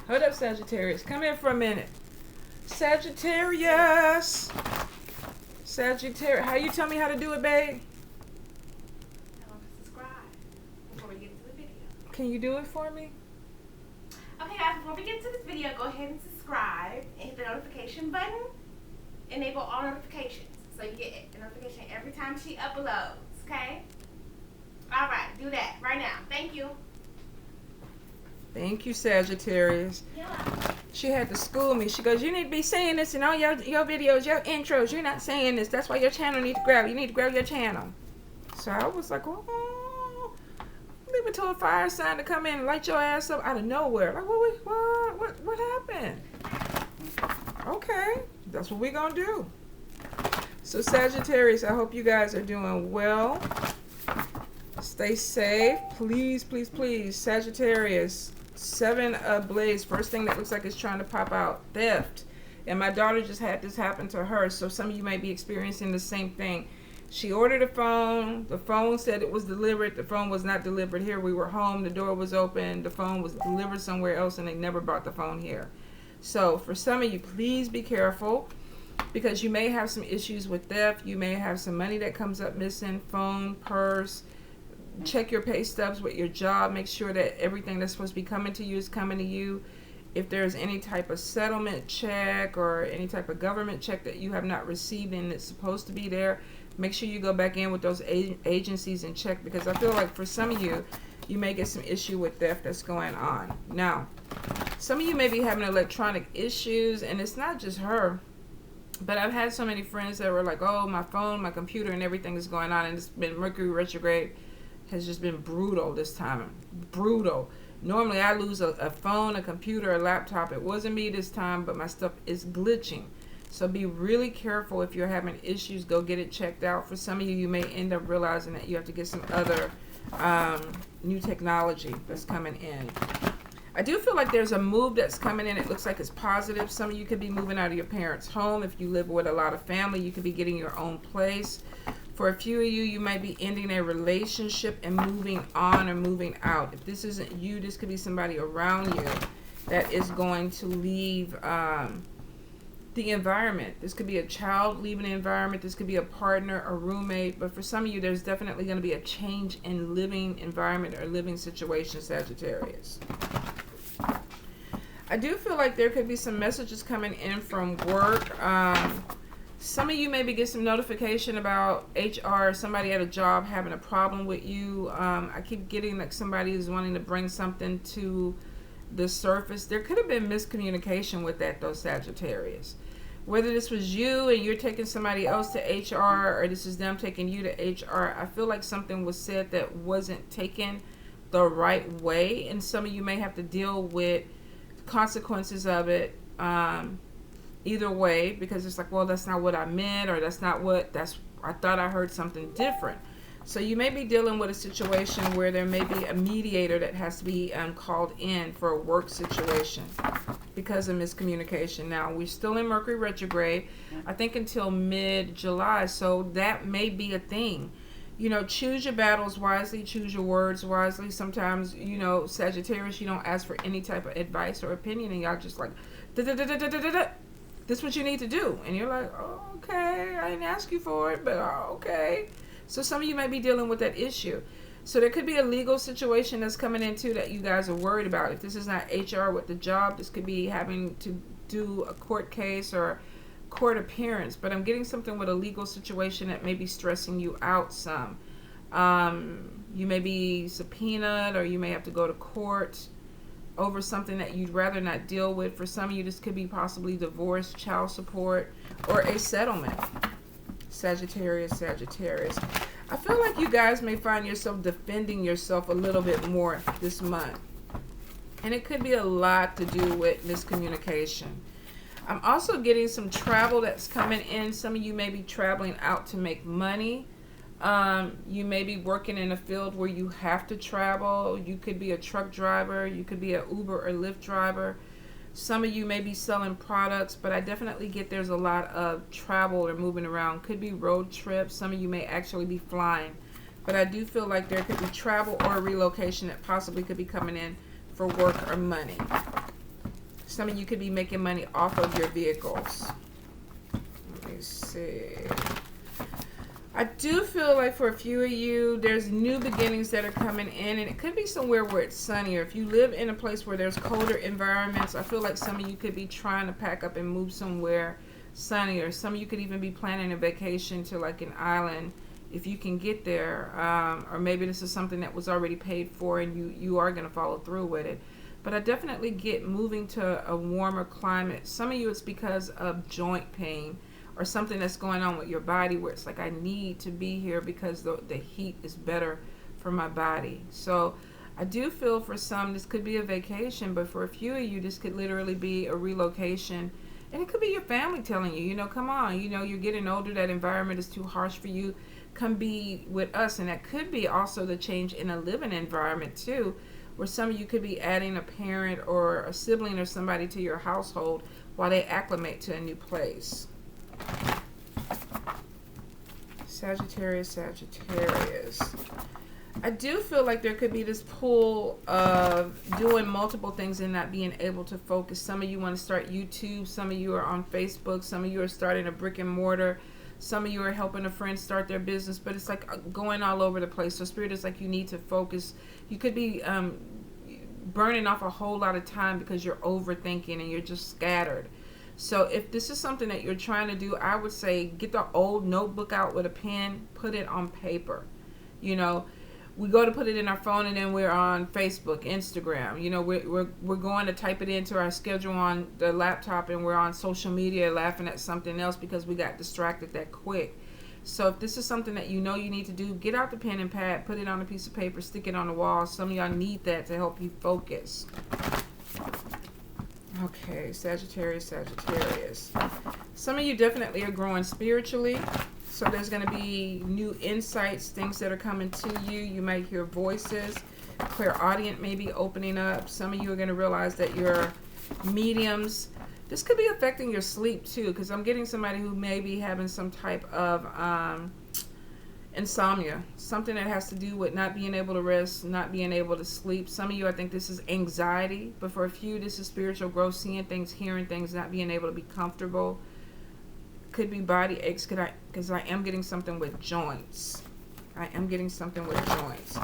Hold up, Sagittarius. Come in for a minute. Sagittarius. Sagittarius. How you tell me how to do it, babe? Subscribe before we get to the video. Can you do it for me? Okay, guys, before we get to this video, go ahead and subscribe and hit the notification button. Enable all notifications so you get a notification every time she uploads, okay? All right, do that right now. Thank you. Thank you, Sagittarius. Yeah. She had to school me. She goes, you need to be saying this in all your videos, your intros. You're not saying this. That's why your channel needs to grow. You need to grow your channel. So I was like, oh, leave it to a fire sign to come in and light your ass up out of nowhere. Like, what happened? Okay, that's what we're going to do. So Sagittarius, I hope you guys are doing well. Stay safe. Please, please, please. Sagittarius, 7 of Blades. First thing that looks like it's trying to pop out. Theft. And my daughter just had this happen to her. So some of you may be experiencing the same thing. She ordered a phone. The phone said it was delivered. The phone was not delivered here. We were home. The door was open. The phone was delivered somewhere else, and they never brought the phone here. So for some of you, please be careful, because you may have some issues with theft. You may have some money that comes up missing, phone, purse. Check your pay stubs with your job. Make sure that everything that's supposed to be coming to you is coming to you. If there's any type of settlement check or any type of government check that you have not received and it's supposed to be there, make sure you go back in with those agencies and check, because I feel like for some of you, you may get some issue with theft that's going on. Now, some of you may be having electronic issues, and it's not just her, but I've had so many friends that were like, oh, my phone, my computer, and everything is going on, and it's been Mercury retrograde has just been brutal this time. Brutal. Normally I lose a phone, a computer, a laptop. It wasn't me this time, but my stuff is glitching. So be really careful. If you're having issues, go get it checked out. For some of you, you may end up realizing that you have to get some other new technology that's coming in. I do feel like there's a move that's coming in. It looks like it's positive. Some of you could be moving out of your parents' home. If you live with a lot of family, you could be getting your own place. For a few of you, you might be ending a relationship and moving on or moving out. If this isn't you, this could be somebody around you that is going to leave the environment. This could be a child leaving the environment. This could be a partner, a roommate. But for some of you, there's definitely going to be a change in living environment or living situation, Sagittarius. I do feel like there could be some messages coming in from work. Some of you maybe get some notification about HR, somebody at a job having a problem with you. I keep getting like somebody is wanting to bring something to the surface. There could have been miscommunication with that though, Sagittarius. Whether this was you and you're taking somebody else to HR, or this is them taking you to HR, I feel like something was said that wasn't taken the right way, and some of you may have to deal with consequences of it. Either way, because it's like, well, that's not what I meant, or that's not what, I thought I heard something different. So you may be dealing with a situation where there may be a mediator that has to be called in for a work situation because of miscommunication. Now, we're still in Mercury retrograde, I think until mid-July, so that may be a thing. You know, choose your battles wisely, choose your words wisely. Sometimes, you know, Sagittarius, you don't ask for any type of advice or opinion, and y'all just like, da-da-da-da-da-da-da. This is what you need to do. And you're like, oh, okay, I didn't ask you for it, but okay. So some of you might be dealing with that issue. So there could be a legal situation that's coming in too that you guys are worried about. If this is not HR with the job, this could be having to do a court case or court appearance. But I'm getting something with a legal situation that may be stressing you out some. You may be subpoenaed, or you may have to go to court over something that you'd rather not deal with. For some of you, this could be possibly divorce, child support, or a settlement. Sagittarius, Sagittarius. I feel like you guys may find yourself defending yourself a little bit more this month. And it could be a lot to do with miscommunication. I'm also getting some travel that's coming in. Some of you may be traveling out to make money. You may be working in a field where you have to travel. You could be a truck driver. You could be an Uber or Lyft driver. Some of you may be selling products, but I definitely get there's a lot of travel or moving around. Could be road trips. Some of you may actually be flying. But I do feel like there could be travel or relocation that possibly could be coming in for work or money. Some of you could be making money off of your vehicles. Let me see. I do feel like for a few of you, there's new beginnings that are coming in, and it could be somewhere where it's sunnier. If you live in a place where there's colder environments, I feel like some of you could be trying to pack up and move somewhere sunnier. Some of you could even be planning a vacation to like an island if you can get there, or maybe this is something that was already paid for and you are going to follow through with it. But I definitely get moving to a warmer climate. Some of you it's because of joint pain or something that's going on with your body where it's like, I need to be here because the heat is better for my body. So I do feel for some this could be a vacation, but for a few of you this could literally be a relocation. And it could be your family telling you, you know, come on, you know, you're getting older, that environment is too harsh for you, come be with us. And that could be also the change in a living environment too, where some of you could be adding a parent or a sibling or somebody to your household while they acclimate to a new place. Sagittarius, Sagittarius. I do feel like there could be this pull of doing multiple things and not being able to focus. Some of you want to start YouTube. Some of you are on Facebook. Some of you are starting a brick and mortar. Some of you are helping a friend start their business. But it's like going all over the place. So Spirit is like you need to focus. You could be burning off a whole lot of time because you're overthinking and you're just scattered. So if this is something that you're trying to do, I would say get the old notebook out with a pen, put it on paper. You know, we go to put it in our phone and then we're on Facebook, Instagram. You know, we're going to type it into our schedule on the laptop and we're on social media laughing at something else because we got distracted that quick. So if this is something that you know you need to do, get out the pen and pad, put it on a piece of paper, stick it on the wall. Some of y'all need that to help you focus. Okay, Sagittarius, Sagittarius. Some of you definitely are growing spiritually. So there's going to be new insights, things that are coming to you. You might hear voices. Clairaudient may be opening up. Some of you are going to realize that you're mediums. This could be affecting your sleep too, because I'm getting somebody who may be having some type of insomnia. Something that has to do with not being able to rest, not being able to sleep. Some of you, I think this is anxiety. But for a few, this is spiritual growth, seeing things, hearing things, not being able to be comfortable. Could be body aches because I am getting something with joints. I am getting something with joints.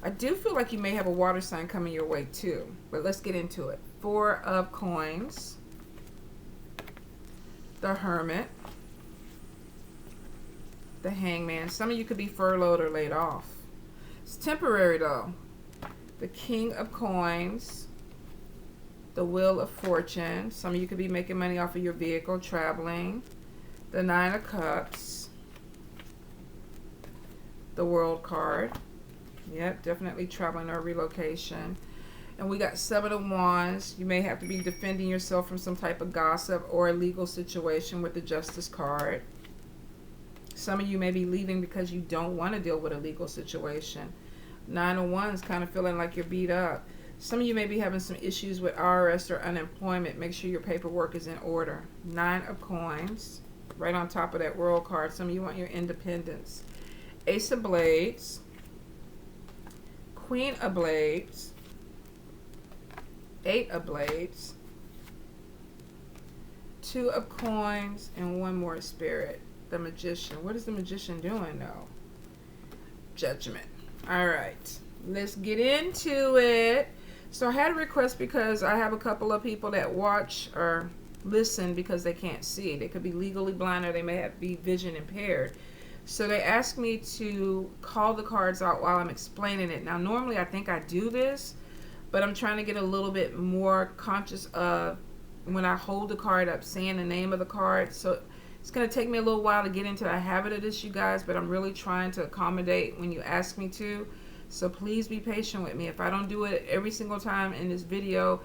I do feel like you may have a water sign coming your way too. But let's get into it. 4 of Coins. The Hermit. The Hangman. Some of you could be furloughed or laid off. It's temporary though. The King of Coins. The Wheel of Fortune. Some of you could be making money off of your vehicle, traveling. The 9 of Cups. The World card. Yep, definitely traveling or relocation. And we got 7 of Wands. You may have to be defending yourself from some type of gossip or a legal situation with the Justice card. Some of you may be leaving because you don't want to deal with a legal situation. 9 of Wands, kind of feeling like you're beat up. Some of you may be having some issues with IRS or unemployment. Make sure your paperwork is in order. 9 of Coins. Right on top of that World card. Some of you want your independence. Ace of Blades. Queen of Blades. 8 of Blades. 2 of Coins. And 1 more Spirit. The Magician. What is the Magician doing though? Judgment. Alright. Let's get into it. So I had a request because I have a couple of people that watch or listen because they can't see. They could be legally blind or they may be vision impaired. So they asked me to call the cards out while I'm explaining it. Now normally I think I do this, but I'm trying to get a little bit more conscious of when I hold the card up saying the name of the card. So it's going to take me a little while to get into the habit of this, you guys, but I'm really trying to accommodate when you ask me to. So please be patient with me. If I don't do it every single time in this video,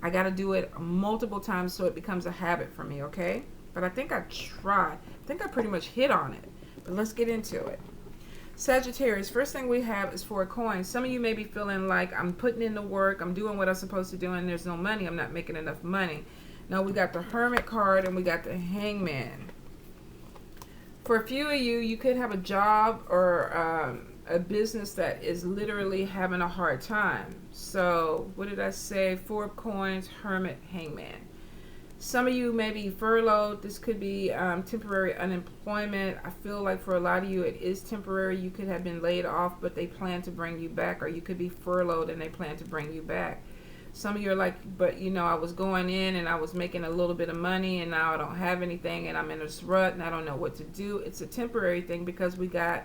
I got to do it multiple times so it becomes a habit for me, okay? But I think I tried. I think I pretty much hit on it. But let's get into it. Sagittarius, first thing we have is 4 coins. Some of you may be feeling like I'm putting in the work, I'm doing what I'm supposed to do, and there's no money. I'm not making enough money. Now we got the Hermit card and we got the Hangman. For a few of you, you could have a job or a business that is literally having a hard time. So what did I say? Four of Coins, Hermit, Hangman. Some of you may be furloughed. This could be temporary unemployment. I feel like for a lot of you it is temporary. You could have been laid off, but they plan to bring you back, or you could be furloughed and they plan to bring you back. Some of you are like, but I was going in and I was making a little bit of money and now I don't have anything and I'm in this rut and I don't know what to do. It's a temporary thing because we got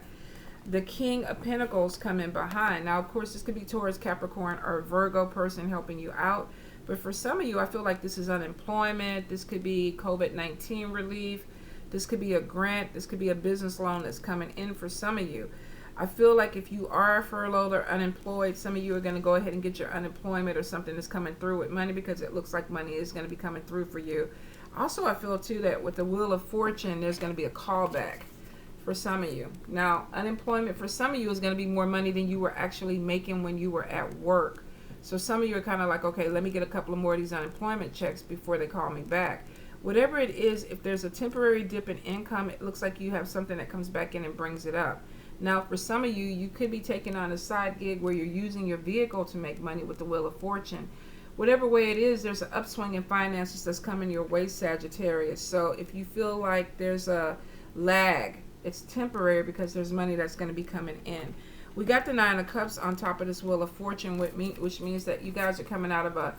the King of Pentacles coming behind. Now, of course, this could be Taurus, Capricorn, or Virgo person helping you out. But for some of you, I feel like this is unemployment. This could be COVID-19 relief. This could be a grant. This could be a business loan that's coming in for some of you. I feel like if you are furloughed or unemployed, some of you are going to go ahead and get your unemployment or something that's coming through with money, because it looks like money is going to be coming through for you. Also, I feel too that with the Wheel of Fortune, there's going to be a callback for some of you. Now, unemployment for some of you is going to be more money than you were actually making when you were at work. So some of you are kind of like, okay, let me get a couple of more of these unemployment checks before they call me back. Whatever it is, if there's a temporary dip in income, it looks like you have something that comes back in and brings it up. Now, for some of you, you could be taking on a side gig where you're using your vehicle to make money with the Wheel of Fortune. Whatever way it is, there's an upswing in finances that's coming your way, Sagittarius. So if you feel like there's a lag, it's temporary because there's money that's going to be coming in. We got the Nine of Cups on top of this Wheel of Fortune, which means that you guys are coming out of a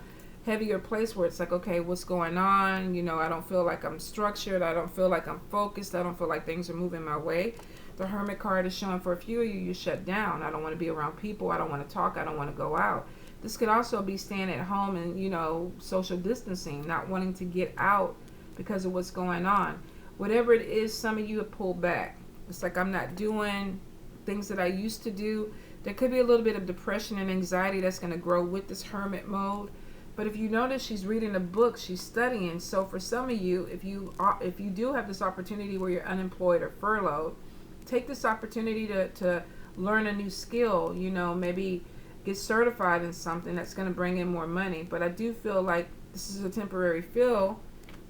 heavier place where it's like, okay, what's going on? I don't feel like I'm structured. I don't feel like I'm focused. I don't feel like things are moving my way. The Hermit card is showing for a few of you, you shut down. I don't want to be around people. I don't want to talk. I don't want to go out. This could also be staying at home and, social distancing, not wanting to get out because of what's going on. Whatever it is, some of you have pulled back. It's like, I'm not doing things that I used to do. There could be a little bit of depression and anxiety that's going to grow with this hermit mode. But if you notice, she's reading a book, she's studying. So for some of you, if you do have this opportunity where you're unemployed or furloughed, take this opportunity to learn a new skill, maybe get certified in something that's going to bring in more money. But I do feel like this is a temporary feel,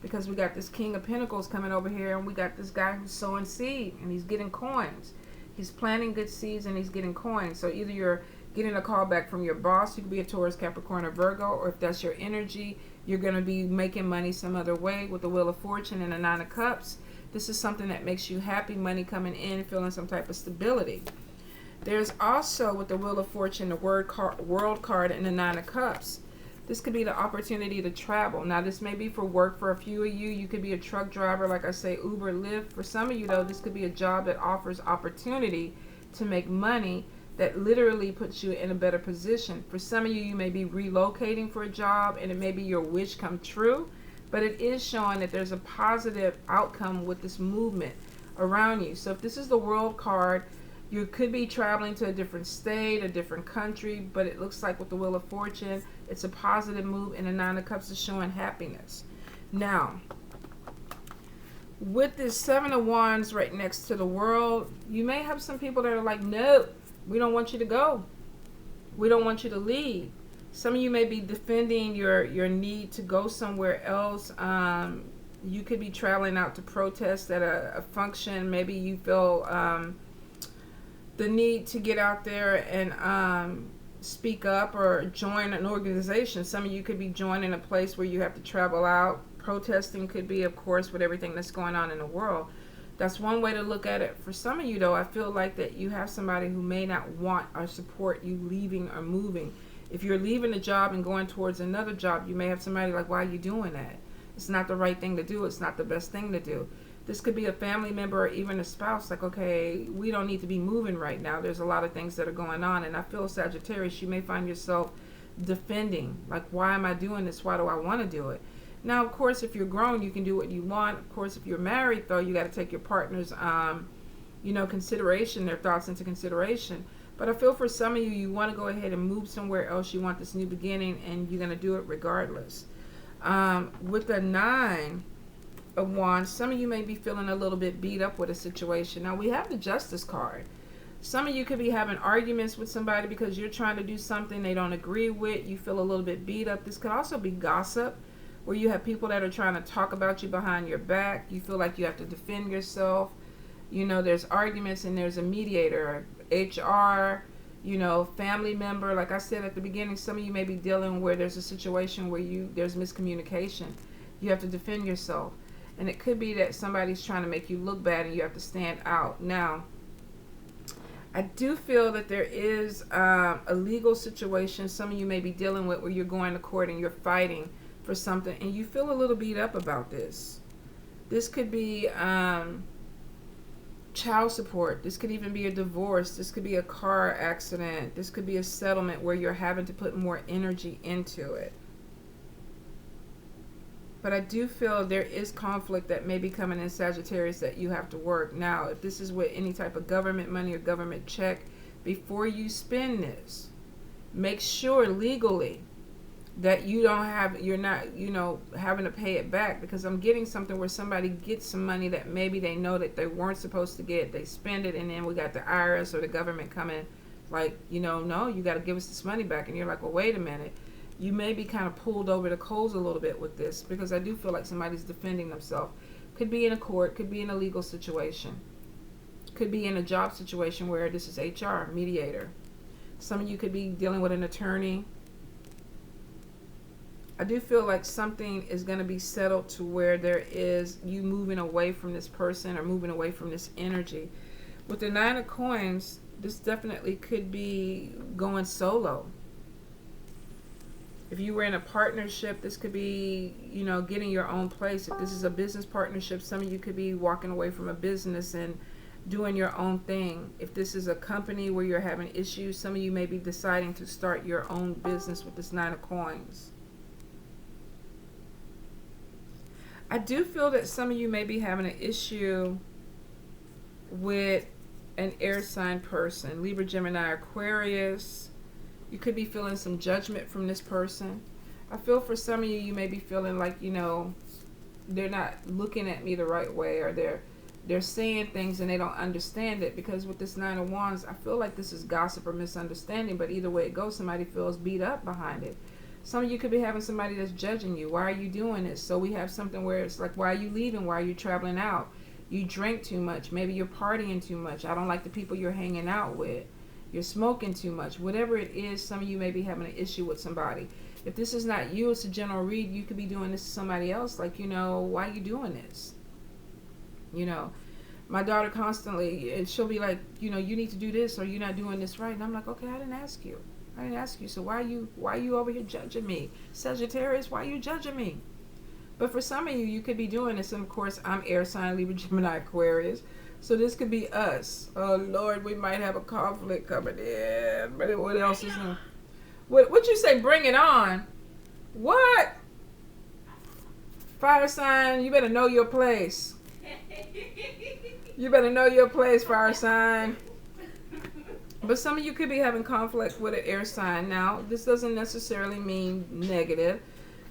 because we got this King of Pentacles coming over here, and we got this guy who's sowing seed and he's getting coins. He's planting good seeds and he's getting coins. So either you're getting a call back from your boss, you could be a Taurus, Capricorn, or Virgo, or if that's your energy, you're going to be making money some other way with the Wheel of Fortune and the Nine of Cups. This is something that makes you happy, money coming in, feeling some type of stability. There's also, with the Wheel of Fortune, the World card and the Nine of Cups. This could be the opportunity to travel. Now, this may be for work for a few of you. You could be a truck driver, like I say, Uber, Lyft. For some of you, though, this could be a job that offers opportunity to make money that literally puts you in a better position. For some of you, you may be relocating for a job, and it may be your wish come true. But it is showing that there's a positive outcome with this movement around you. So if this is the World card, you could be traveling to a different state, a different country, but it looks like with the Wheel of Fortune, it's a positive move, and the Nine of Cups is showing happiness. Now, with this Seven of Wands right next to the World, you may have some people that are like, no, we don't want you to go. We don't want you to leave. Some of you may be defending your need to go somewhere else. You could be traveling out to protest at a function. Maybe you feel the need to get out there and speak up or join an organization. Some of you could be joining a place where you have to travel out. Protesting could be, of course, with everything that's going on in the world. That's one way to look at it. For some of you, though, I feel like that you have somebody who may not want or support you leaving or moving. If you're leaving a job and going towards another job, you may have somebody like, why are you doing that? It's not the right thing to do. It's not the best thing to do. This could be a family member or even a spouse, like, okay, we don't need to be moving right now. There's a lot of things that are going on. And I feel, Sagittarius, you may find yourself defending, like, why am I doing this? Why do I want to do it? Now, of course, if you're grown, you can do what you want. Of course, if you're married, though, you got to take your partner's, consideration, their thoughts into consideration. But I feel for some of you, you want to go ahead and move somewhere else. You want this new beginning, and you're going to do it regardless. With the Nine of Wands, some of you may be feeling a little bit beat up with a situation. Now, we have the Justice card. Some of you could be having arguments with somebody because you're trying to do something they don't agree with. You feel a little bit beat up. This could also be gossip, where you have people that are trying to talk about you behind your back. You feel like you have to defend yourself. There's arguments and there's a mediator. HR, you know, family member. Like I said at the beginning, some of you may be dealing where there's a situation where there's miscommunication. You have to defend yourself. And it could be that somebody's trying to make you look bad and you have to stand out. Now, I do feel that there is a legal situation some of you may be dealing with where you're going to court and you're fighting for something and you feel a little beat up about this. This could be child support. This could even be a divorce. This could be a car accident. This could be a settlement where you're having to put more energy into it. But I do feel there is conflict that may be coming in Sagittarius that you have to work. Now, if this is with any type of government money or government check, before you spend this, make sure legally that you're not, you know, having to pay it back, because I'm getting something where somebody gets some money that maybe they know that they weren't supposed to get. They spend it, and then we got the IRS or the government coming like, you know, no, you got to give us this money back. And you're like, well, wait a minute. You may be kind of pulled over the coals a little bit with this, because I do feel like somebody's defending themselves. Could be in a court, could be in a legal situation, could be in a job situation where this is HR, mediator. Some of you could be dealing with an attorney. I do feel like something is going to be settled to where there is you moving away from this person or moving away from this energy. With the 9 of Coins, this definitely could be going solo. If you were in a partnership, this could be, you know, getting your own place. If this is a business partnership, some of you could be walking away from a business and doing your own thing. If this is a company where you're having issues, some of you may be deciding to start your own business with this 9 of Coins. I do feel that some of you may be having an issue with an air sign person, Libra, Gemini, Aquarius. You could be feeling some judgment from this person. I feel for some of you, you may be feeling like, you know, they're not looking at me the right way, or they're saying things and they don't understand it, because with this 9 of Wands, I feel like this is gossip or misunderstanding, but either way it goes, somebody feels beat up behind it. Some of you could be having somebody that's judging you. Why are you doing this? So we have something where it's like, why are you leaving? Why are you traveling out? You drink too much. Maybe you're partying too much. I don't like the people you're hanging out with. You're smoking too much. Whatever it is, some of you may be having an issue with somebody. If this is not you, it's a general read, you could be doing this to somebody else. Like, you know, why are you doing this? You know, my daughter constantly, and she'll be like, you know, you need to do this, or you're not doing this right. And I'm like, okay, I didn't ask you. I didn't ask you. So why are you over here judging me? Sagittarius, why are you judging me? But for some of you, you could be doing this. And of course, I'm air sign, Libra, Gemini, Aquarius. So this could be us. Oh, Lord, we might have a conflict coming in. But what else is new? What you say, bring it on? What? Fire sign, you better know your place. You better know your place, fire sign. But some of you could be having conflict with an air sign. Now, this doesn't necessarily mean negative.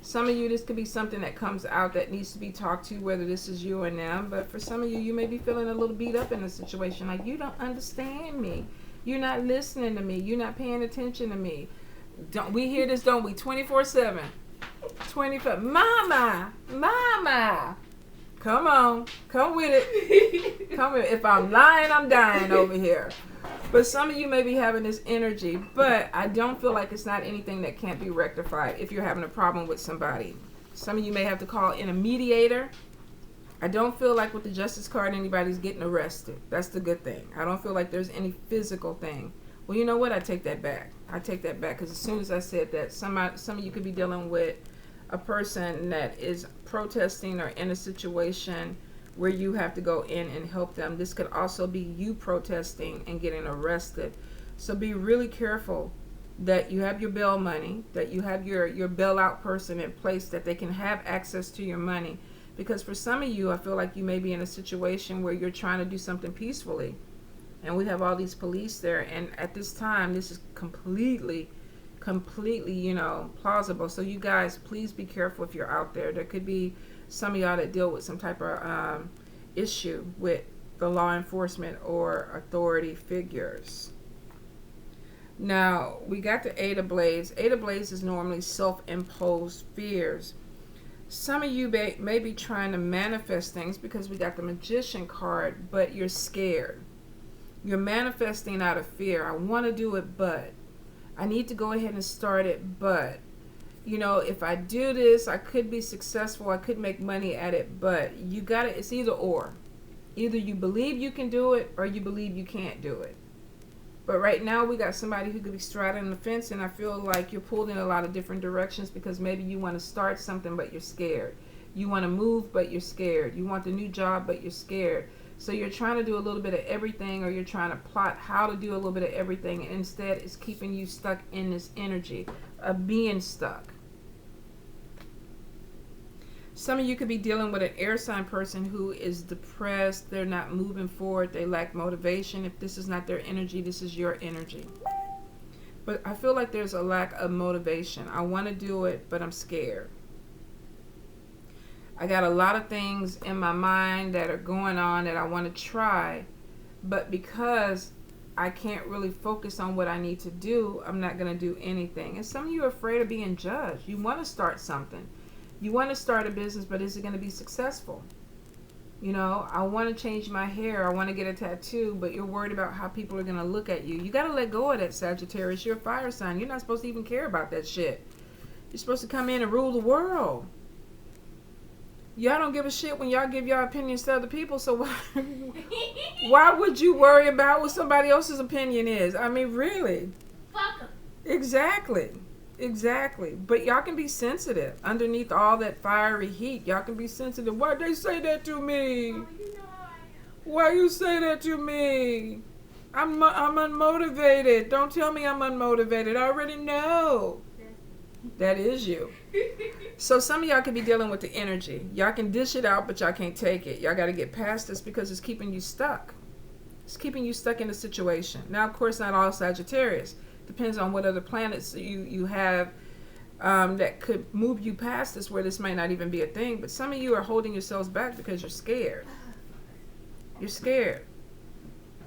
Some of you, this could be something that comes out that needs to be talked to, whether this is you or them. But for some of you, you may be feeling a little beat up in a situation. Like, you don't understand me. You're not listening to me. You're not paying attention to me. Don't we hear this, don't we? 24/7. 25. Mama. Mama. Come on. Come with it. Come with it. If I'm lying, I'm dying over here. But some of you may be having this energy, but I don't feel like it's not anything that can't be rectified if you're having a problem with somebody. Some of you may have to call in a mediator. I don't feel like with the Justice card anybody's getting arrested. That's the good thing. I don't feel like there's any physical thing. Well, you know what? I take that back. I take that back, because as soon as I said that, some of you could be dealing with a person that is protesting or in a situation where you have to go in and help them. This could also be you protesting and getting arrested. So be really careful that you have your bail money, that you have your bailout person in place, that they can have access to your money. Because for some of you, I feel like you may be in a situation where you're trying to do something peacefully. And we have all these police there. And at this time, this is completely, you know, plausible. So you guys, please be careful if you're out there. There could be some of y'all that deal with some type of issue with the law enforcement or authority figures. Now, we got the 8 of Blades. 8 of Blades is normally self-imposed fears. Some of you may be trying to manifest things because we got the Magician card, but you're scared. You're manifesting out of fear. I want to do it, but I need to go ahead and start it, but if I do this, I could be successful. I could make money at it, but it's either or. Either you believe you can do it or you believe you can't do it. But right now we got somebody who could be straddling the fence, and I feel like you're pulled in a lot of different directions because maybe you want to start something but you're scared. You want to move but you're scared. You want the new job but you're scared. So you're trying to do a little bit of everything, or you're trying to plot how to do a little bit of everything, and instead it's keeping you stuck in this energy of being stuck. Some of you could be dealing with an air sign person who is depressed. They're not moving forward. They lack motivation. If this is not their energy, this is your energy. But I feel like there's a lack of motivation. I want to do it, but I'm scared. I got a lot of things in my mind that are going on that I want to try, but because I can't really focus on what I need to do, I'm not going to do anything. And some of you are afraid of being judged. You want to start something. You want to start a business, but is it going to be successful? I want to change my hair. I want to get a tattoo, but you're worried about how people are going to look at you. You got to let go of that, Sagittarius. You're a fire sign. You're not supposed to even care about that shit. You're supposed to come in and rule the world. Y'all don't give a shit when y'all give your opinions to other people, so why would you worry about what somebody else's opinion is? I mean, really? Fuck 'em. Exactly. But y'all can be sensitive. Underneath all that fiery heat, y'all can be sensitive. Why'd they say that to me? Oh, you know I am. Why you say that to me? I'm unmotivated. Don't tell me I'm unmotivated. I already know. That is you. So some of y'all could be dealing with the energy. Y'all can dish it out, but y'all can't take it. Y'all got to get past this because it's keeping you stuck. It's keeping you stuck in the situation. Now, of course, not all Sagittarius. Depends on what other planets you have that could move you past this, where this might not even be a thing. But some of you are holding yourselves back because you're scared. You're scared.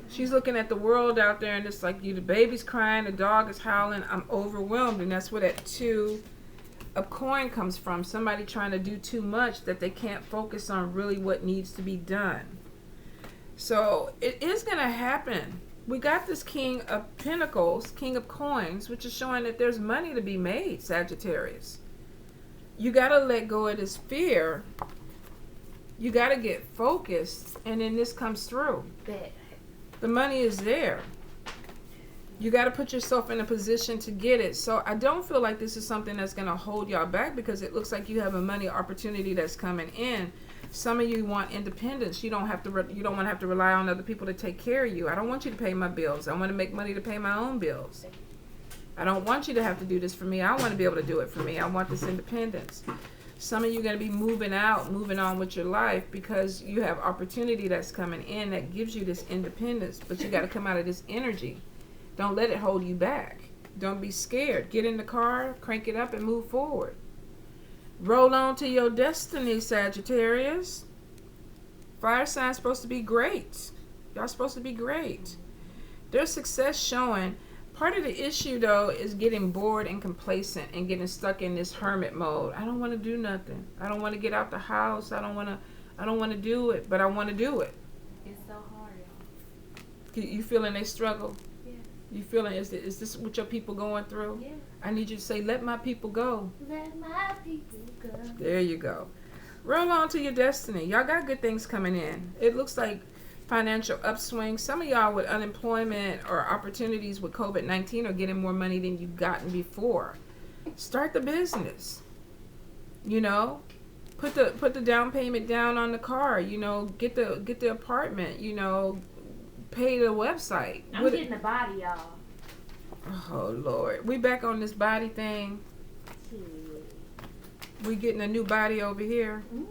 She's looking at the world out there, and it's like the baby's crying, the dog is howling. I'm overwhelmed, and that's where that 2 of coin comes from. Somebody trying to do too much that they can't focus on really what needs to be done. So it is going to happen. We got this King of Pentacles, King of Coins, which is showing that there's money to be made, Sagittarius. You got to let go of this fear. You got to get focused, and then this comes through. The money is there. You got to put yourself in a position to get it. So I don't feel like this is something that's going to hold y'all back, because it looks like you have a money opportunity that's coming in. Some of you want independence. You don't want to have to rely on other people to take care of you. I don't want you to pay my bills. I want to make money to pay my own bills. I don't want you to have to do this for me. I want to be able to do it for me. I want this independence. Some of you are going to be moving on with your life because you have opportunity that's coming in that gives you this independence. But you got to come out of this energy. Don't let it hold you back. Don't be scared. Get in the car, crank it up, and move forward. Roll on to your destiny, Sagittarius. Fire sign's supposed to be great. Y'all supposed to be great. There's success showing. Part of the issue, though, is getting bored and complacent and getting stuck in this hermit mode. I don't want to do nothing. I don't want to get out the house. I don't want to do it, but I want to do it. It's so hard, y'all. You feeling they struggle? Yeah. You feeling, is this what your people going through? Yeah. I need you to say, let my people go. Let my people go. There you go. Roll on to your destiny. Y'all got good things coming in. It looks like financial upswing. Some of y'all with unemployment or opportunities with COVID-19 are getting more money than you've gotten before. Start the business. Put the down payment down on the car. Get the apartment. Pay the website. I'm getting a body, y'all. Oh Lord, we back on this body thing. We getting a new body over here. Mm-hmm.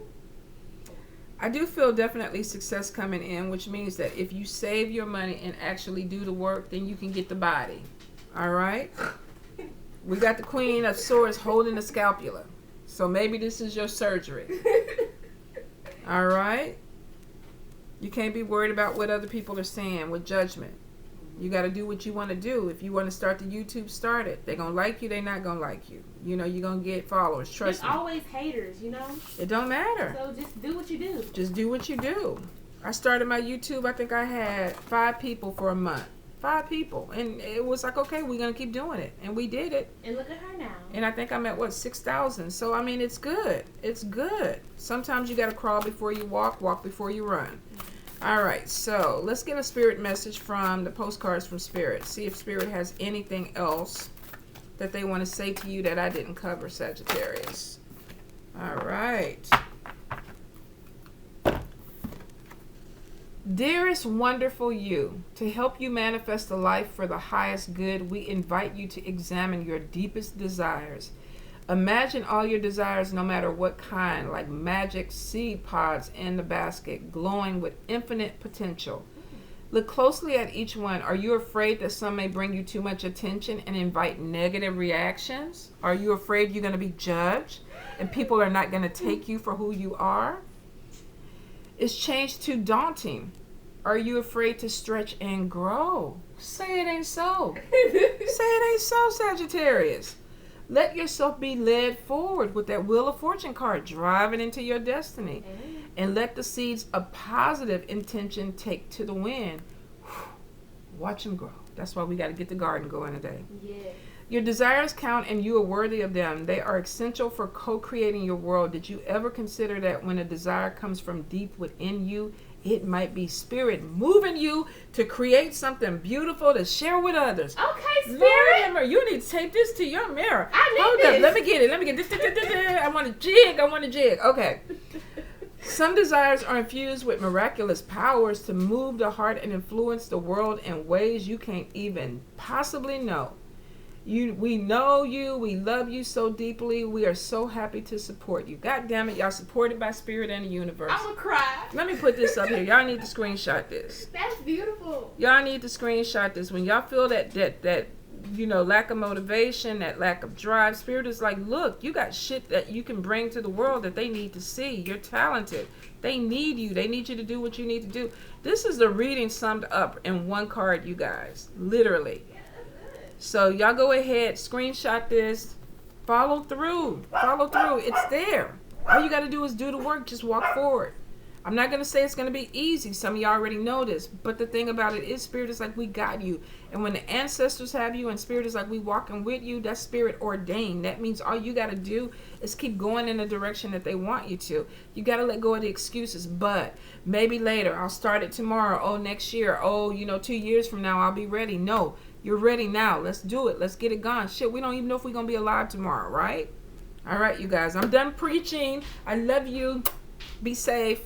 I do feel definitely success coming in, which means that if you save your money and actually do the work, then you can get the body. All right? We got the Queen of Swords holding the scapula. So maybe this is your surgery. All right? You can't be worried about what other people are saying with judgment. You got to do what you want to do. If you want to start the YouTube, start it. They're going to like you. They're not going to like you. You're going to get followers. Trust me. There's always haters, It don't matter. So just do what you do. Just do what you do. I started my YouTube. I think I had 5 people for a month. 5 people. And it was like, okay, we're going to keep doing it. And we did it. And look at her now. And I think I'm at, 6,000. So, I mean, it's good. It's good. Sometimes you got to crawl before you walk before you run. All right. So, let's get a spirit message from the postcards from Spirit. See if Spirit has anything else that they want to say to you that I didn't cover, Sagittarius. All right. Dearest wonderful you, to help you manifest a life for the highest good, we invite you to examine your deepest desires. Imagine all your desires, no matter what kind, like magic seed pods in the basket, glowing with infinite potential. Look closely at each one. Are you afraid that some may bring you too much attention and invite negative reactions? Are you afraid you're going to be judged and people are not going to take you for who you are? Is change too daunting? Are you afraid to stretch and grow? Say it ain't so. Say it ain't so, Sagittarius. Let yourself be led forward with that Wheel of Fortune card, driving into your destiny. And let the seeds of positive intention take to the wind. Watch them grow. That's why we got to get the garden going today. Yeah. Your desires count and you are worthy of them. They are essential for co-creating your world. Did you ever consider that when a desire comes from deep within you, it might be Spirit moving you to create something beautiful to share with others? Okay, Spirit. Lord, you need to tape this to your mirror. I need Hold this. up. Let me get it. I want to jig. Okay. Some desires are infused with miraculous powers to move the heart and influence the world in ways you can't even possibly know. We know you. We love you so deeply. We are so happy to support you. God damn it, y'all supported by Spirit and the universe. I'm gonna cry. Let me put this up here. Y'all need to screenshot this. That's beautiful. Y'all need to screenshot this. When y'all feel that lack of motivation, that lack of drive, Spirit is like, look, you got shit that you can bring to the world that they need to see. You're talented. They need you. They need you to do what you need to do. This is the reading summed up in one card, you guys. Literally. So y'all go ahead, screenshot this, follow through. It's there. All you got to do is do the work. Just walk forward. I'm not going to say it's going to be easy. Some of y'all already know this. But the thing about it is, Spirit is like, we got you. And when the ancestors have you and Spirit is like, we walking with you, that's Spirit ordained. That means all you got to do is keep going in the direction that they want you to. You got to let go of the excuses. But maybe later, I'll start it tomorrow. Oh, next year. Oh, 2 years from now, I'll be ready. No. You're ready now. Let's do it. Let's get it gone. Shit, we don't even know if we're going to be alive tomorrow, right? All right, you guys. I'm done preaching. I love you. Be safe.